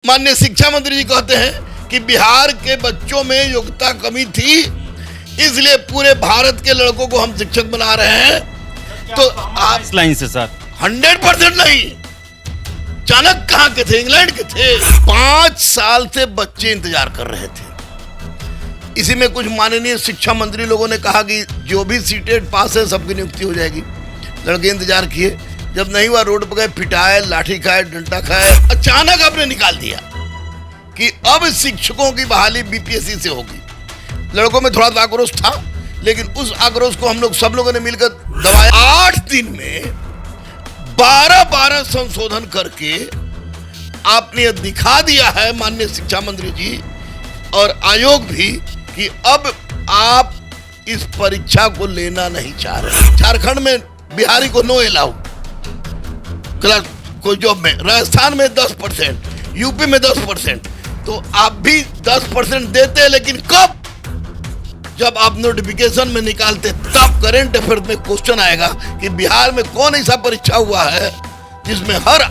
माननीय शिक्षा मंत्री जी कहते हैं कि बिहार के बच्चों में योग्यता कमी थी, इसलिए पूरे भारत के लड़कों को हम शिक्षक बना रहे हैं। तो आप इस लाइन से सर 100% नहीं, चाणक्य कहाँ के थे? इंग्लैंड के थे। 5 साल से बच्चे इंतजार कर रहे थे। इसी में कुछ माननीय शिक्षा मंत्री लोगों ने कहा कि जो भी सीटेट पास है सबकी नियुक्ति हो जाएगी। लड़के इंतजार किए, जब नहीं हुआ रोड पर गए, पिटाए, लाठी खाए, डंडा खाए। अचानक आपने निकाल दिया कि अब शिक्षकों की बहाली बीपीएससी से होगी। लड़कों में थोड़ा सा आक्रोश था, लेकिन उस आक्रोश को हम लोग सब लोगों ने मिलकर दबाया। 8 दिन में 12 संशोधन करके आपने यह दिखा दिया है, माननीय शिक्षा मंत्री जी और आयोग भी, कि अब आप इस परीक्षा को लेना नहीं चाह रहे। झारखंड में बिहारी को नो अलाउ क्लास कोई जॉब में, राजस्थान में 10%, यूपी में 10%, तो आप भी 10% देते, लेकिन कब? जब आप नोटिफिकेशन में निकालते तब। करंट अफेयर में क्वेश्चन आएगा कि बिहार में कौन ऐसा परीक्षा हुआ है जिसमें हर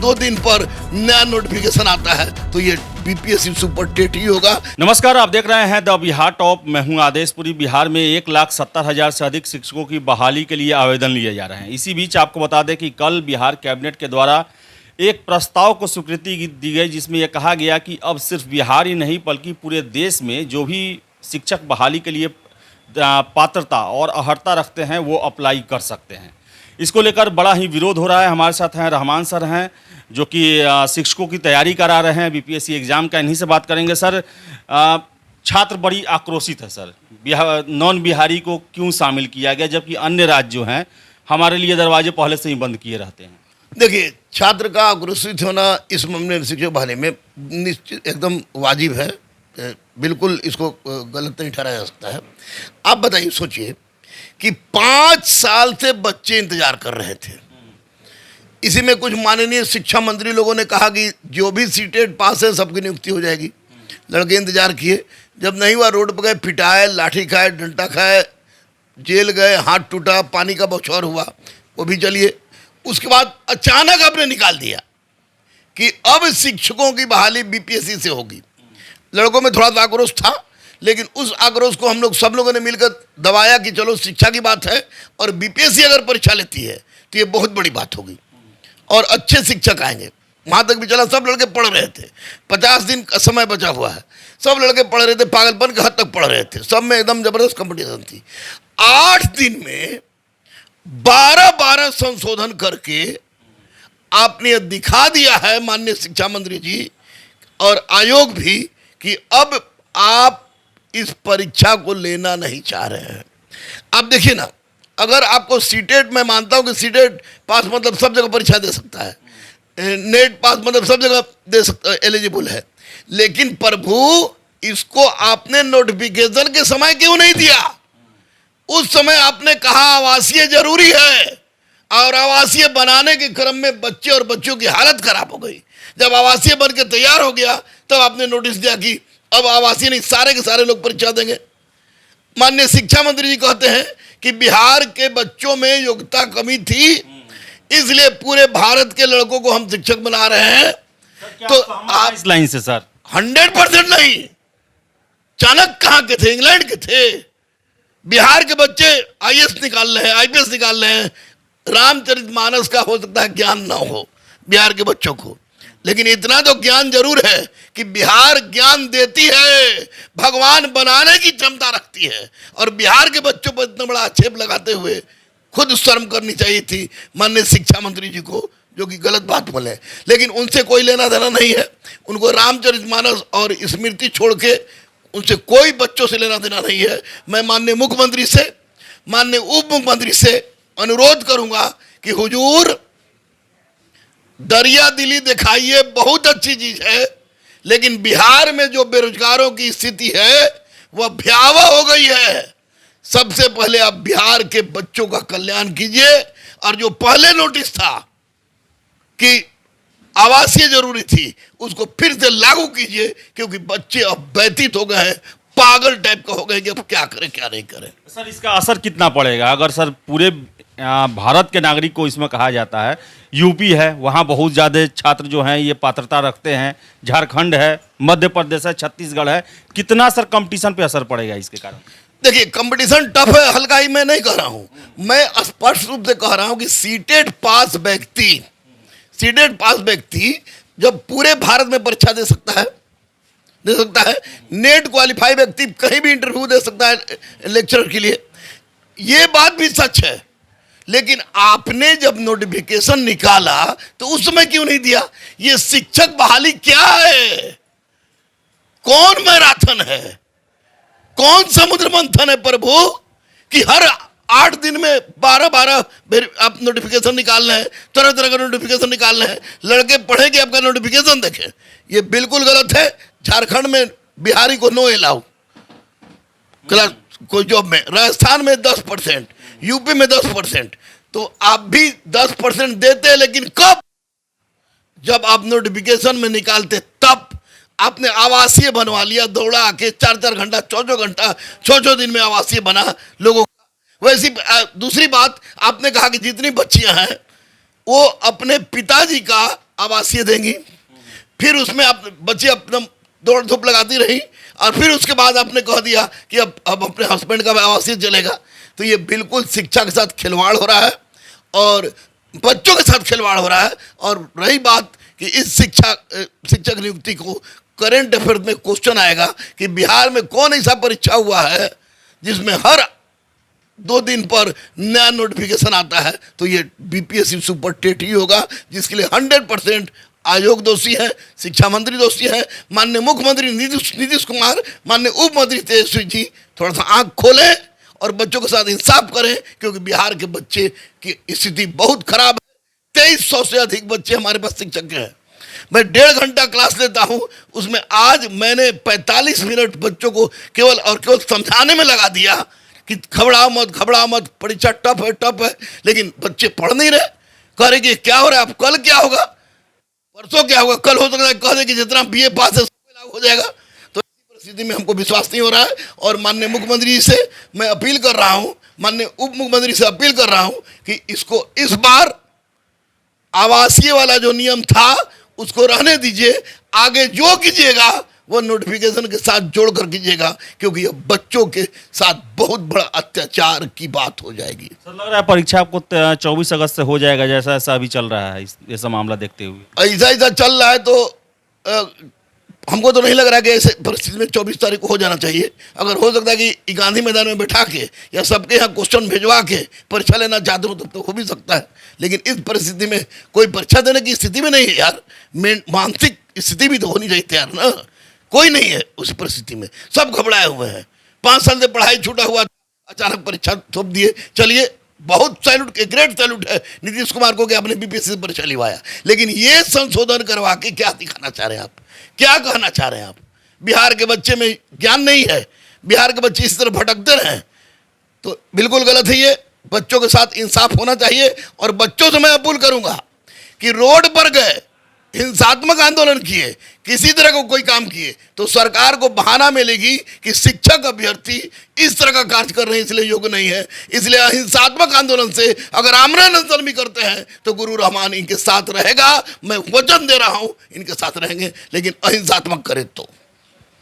2 दिन पर नया नोटिफिकेशन आता है, तो ये बीपीएससी सुपर टेट ही होगा। नमस्कार, आप देख रहे हैं द बिहार टॉप। मैं हूं आदेशपुरी। बिहार में 1,70,000 से अधिक शिक्षकों की बहाली के लिए आवेदन लिए जा रहे हैं। इसी बीच आपको बता दें कि कल बिहार कैबिनेट के द्वारा एक प्रस्ताव को स्वीकृति दी गई, जिसमें यह कहा गया कि अब सिर्फ बिहार ही नहीं बल्कि पूरे देश में जो भी शिक्षक बहाली के लिए पात्रता और अर्हता रखते हैं वो अप्लाई कर सकते हैं। इसको लेकर बड़ा ही विरोध हो रहा है। हमारे साथ हैं रहमान सर हैं, जो कि शिक्षकों की तैयारी करा रहे हैं बीपीएससी एग्जाम का। इन्हीं से बात करेंगे। सर, छात्र बड़ी आक्रोशित है सर, नॉन बिहारी को क्यों शामिल किया गया, जबकि अन्य राज्य जो हैं हमारे लिए दरवाजे पहले से ही बंद किए रहते हैं। देखिए, छात्र का आक्रोशित होना इस मामले में शिक्षक बहाली में निश्चित एकदम वाजिब है। बिल्कुल इसको गलत नहीं ठहराया जा सकता है। आप बताइए, सोचिए कि 5 साल से बच्चे इंतजार कर रहे थे। इसी में कुछ माननीय शिक्षा मंत्री लोगों ने कहा कि जो भी सीटेट पास है सबकी नियुक्ति हो जाएगी। लड़के इंतजार किए, जब नहीं हुआ रोड पर गए, पिटाए, लाठी खाए, डंडा खाए, जेल गए, हाथ टूटा, पानी का बौछार हुआ, वो भी चलिए। उसके बाद अचानक आपने निकाल दिया कि अब शिक्षकों की बहाली बीपीएससी से होगी। लड़कों में थोड़ा सा आक्रोश था, लेकिन उस आक्रोश को हम लोग सब लोगों ने मिलकर दबाया कि चलो शिक्षा की बात है और बीपीएससी अगर परीक्षा लेती है तो ये बहुत बड़ी बात होगी और अच्छे शिक्षक आएंगे। वहाँ तक भी चला, सब लड़के पढ़ रहे थे। 50 दिन का समय बचा हुआ है, सब लड़के पढ़ रहे थे, पागलपन के हद तक पढ़ रहे थे। सब में एकदम जबरदस्त कंपटीशन थी। 8 दिन में 12 संशोधन करके आपने यह दिखा दिया है, माननीय शिक्षा मंत्री जी और आयोग भी, कि अब आप इस परीक्षा को लेना नहीं चाह रहे हैं। आप देखिए ना, अगर आपको सीटेट, मैं मानता हूं कि सीटेट पास मतलब सब जगह परीक्षा दे सकता है, नेट पास मतलब सब जगह दे सकता, एलिजिबल है, लेकिन प्रभु इसको आपने नोटिफिकेशन के समय क्यों नहीं दिया? उस समय आपने कहा आवासीय जरूरी है, और आवासीय बनाने के क्रम में बच्चे और बच्चों की हालत खराब हो गई। जब आवासीय बन के तैयार हो गया तब आपने नोटिस दिया कि अब आवासीय नहीं, सारे के सारे लोग परीक्षा देंगे। माननीय शिक्षा मंत्री जी कहते हैं कि बिहार के बच्चों में योग्यता कमी थी, इसलिए पूरे भारत के लड़कों को हम शिक्षक बना रहे हैं। तो आप इस लाइन से सर 100% नहीं, चाणक्य कहाँ के थे? इंग्लैंड के थे। बिहार के बच्चे आईएएस निकाल रहे हैं, आईपीएस निकाल रहे हैं। रामचरितमानस का हो सकता है ज्ञान ना हो बिहार के बच्चों को, लेकिन इतना तो ज्ञान जरूर है कि बिहार ज्ञान देती है, भगवान बनाने की क्षमता रखती है। और बिहार के बच्चों पर इतना बड़ा आक्षेप लगाते हुए खुद शर्म करनी चाहिए थी माननीय शिक्षा मंत्री जी को, जो कि गलत बात बोले। लेकिन उनसे कोई लेना देना नहीं है। उनको रामचरितमानस और स्मृति छोड़ के उनसे कोई बच्चों से लेना देना नहीं है। मैं माननीय मुख्यमंत्री से, माननीय उप मुख्यमंत्री से अनुरोध करूंगा कि हुजूर दरिया दिली दिखाइए, बहुत अच्छी चीज है, लेकिन बिहार में जो बेरोजगारों की स्थिति है वह भयावह हो गई है। सबसे पहले आप बिहार के बच्चों का कल्याण कीजिए, और जो पहले नोटिस था कि आवासीय जरूरी थी उसको फिर से लागू कीजिए, क्योंकि बच्चे अब व्यतीत हो गए हैं, पागल टाइप का हो गए कि अब क्या करें क्या नहीं करें। सर, इसका असर कितना पड़ेगा अगर सर पूरे भारत के नागरिक को इसमें कहा जाता है यूपी है, वहाँ बहुत ज़्यादा छात्र जो हैं ये पात्रता रखते हैं, झारखंड है, मध्य प्रदेश है, छत्तीसगढ़ है। कितना सर कंपटीशन पे असर पड़ेगा इसके कारण? देखिए, कंपटीशन टफ है, हल्काई मैं नहीं कह रहा हूं। मैं स्पष्ट रूप से कह रहा हूं कि सीटेड पास व्यक्ति जब पूरे भारत में परीक्षा दे सकता है, नेट क्वालिफाई व्यक्ति कहीं भी इंटरव्यू दे सकता है लेक्चरर के लिए, ये बात भी सच है। लेकिन आपने जब नोटिफिकेशन निकाला तो उस समय क्यों नहीं दिया? ये शिक्षक बहाली क्या है? कौन मैराथन है? कौन समुद्र मंथन है प्रभु कि हर 8 दिन में 12 आप नोटिफिकेशन निकालना है, तरह तरह का नोटिफिकेशन निकालना है, लड़के पढ़ेंगे आपका नोटिफिकेशन देखें। ये बिल्कुल गलत है। झारखंड में बिहारी को नो अलाउ क्लास कोई जॉब में, राजस्थान में 10%, यूपी में 10%। तो आप भी 10% देते हैं, लेकिन कब? जब आप नोटिफिकेशन में निकालते तब आपने आवासीय बनवा लिया, दौड़ा आके 4-4 घंटा 4-4 घंटा 6-6 दिन में आवासीय बना लोगों का। वैसी दूसरी बात, आपने कहा कि जितनी बच्चियां हैं वो अपने पिताजी का आवासीय देंगी, फिर उसमें आप बच्ची अपना दौड़ धूप लगाती रही, और फिर उसके बाद आपने कह दिया कि अब अपने हस्बैंड का आवासीय चलेगा। तो ये बिल्कुल शिक्षा के साथ खिलवाड़ हो रहा है और बच्चों के साथ खिलवाड़ हो रहा है। और रही बात कि इस शिक्षक नियुक्ति को करंट अफेयर में क्वेश्चन आएगा कि बिहार में कौन ऐसा परीक्षा हुआ है जिसमें हर 2 दिन पर नया नोटिफिकेशन आता है, तो ये बीपीएससी सुपर टेट ही होगा, जिसके लिए 100% आयोग दोषी है, शिक्षा मंत्री दोषी है, माननीय मुख्यमंत्री नीतीश कुमार, माननीय उप मंत्री तेजस्वी जी थोड़ा सा आंख खोलें और बच्चों के साथ इंसाफ करें, क्योंकि बिहार के बच्चे की स्थिति बहुत खराब है। 2300 से अधिक बच्चे हमारे पास शिक्षक हैं। मैं 1.5 घंटा क्लास लेता हूं, उसमें आज मैंने 45 मिनट बच्चों को केवल समझाने में लगा दिया कि घबराओ मत, परीक्षा टफ है। लेकिन बच्चे पढ़ नहीं रहे, कह रहे कि क्या हो रहा है, अब कल क्या होगा, परसों क्या होगा, कल हो सकता है कह दे कि जितना बीए पास है सब लागू हो जाएगा। तो इसी परिस्थिति में हमको विश्वास नहीं हो रहा है, और माननीय मुख्यमंत्री से मैं अपील कर रहा हूं, माननीय उप मुख्यमंत्री से अपील कर रहा हूं कि इसको इस बार आवासीय वाला जो नियम था उसको रहने दीजिए, आगे जो कीजिएगा वो नोटिफिकेशन के साथ जोड़कर कीजिएगा, क्योंकि ये बच्चों के साथ बहुत बड़ा अत्याचार की बात हो जाएगी। सर लग रहा है परीक्षा आपको 24 अगस्त से हो जाएगा, जैसा ऐसा अभी चल रहा है ऐसा मामला देखते हुए? ऐसा चल रहा है तो हमको तो नहीं लग रहा कि ऐसे परिस्थिति में 24 तारीख को हो जाना चाहिए। अगर हो सकता है कि गांधी मैदान में बैठा के या सबके यहाँ क्वेश्चन भिजवा के परीक्षा लेना चाहते हो तो हो भी सकता है, लेकिन इस परिस्थिति में कोई परीक्षा देने की स्थिति में नहीं है यार। मानसिक स्थिति भी तो होनी चाहिए यार ना। कोई नहीं है उस परिस्थिति में, सब घबराए हुए हैं। 5 साल से पढ़ाई छूटा हुआ, अचानक परीक्षा थोप दिए। चलिए, बहुत सैल्यूट, ग्रेट सैल्यूट है नीतीश कुमार को कि आपने बीपीएससी से परीक्षा लिवाया, लेकिन ये संशोधन करवा के क्या दिखाना चाह रहे हैं आप, क्या कहना चाह रहे हैं आप? बिहार के बच्चे में ज्ञान नहीं है, बिहार के बच्चे इस तरह भटकते रहे, तो बिल्कुल गलत है ये। बच्चों के साथ इंसाफ होना चाहिए, और बच्चों से मैं अपील करूंगा कि रोड पर गए, हिंसात्मक आंदोलन किए, किसी तरह को कोई काम किए, तो सरकार को बहाना मिलेगी कि शिक्षक अभ्यर्थी इस तरह का कार्य कर रहे हैं इसलिए योग्य नहीं है। इसलिए अहिंसात्मक आंदोलन से अगर आमरण अनशन भी करते हैं तो गुरु रहमान इनके साथ रहेगा। मैं वचन दे रहा हूं इनके साथ रहेंगे, लेकिन अहिंसात्मक करे तो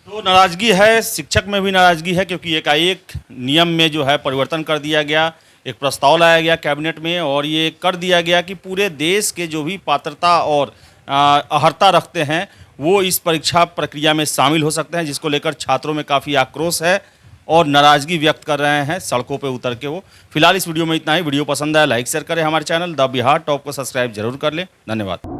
नाराजगी है, शिक्षक में भी नाराजगी है, क्योंकि एकाएक नियम में जो है परिवर्तन कर दिया गया। एक प्रस्ताव लाया गया कैबिनेट में और ये कर दिया गया कि पूरे देश के जो भी पात्रता और अहर्ता रखते हैं वो इस परीक्षा प्रक्रिया में शामिल हो सकते हैं, जिसको लेकर छात्रों में काफ़ी आक्रोश है और नाराज़गी व्यक्त कर रहे हैं सड़कों पे उतर के वो। फिलहाल इस वीडियो में इतना ही। वीडियो पसंद आया लाइक शेयर करें, हमारे चैनल द बिहार टॉप को सब्सक्राइब जरूर कर लें। धन्यवाद।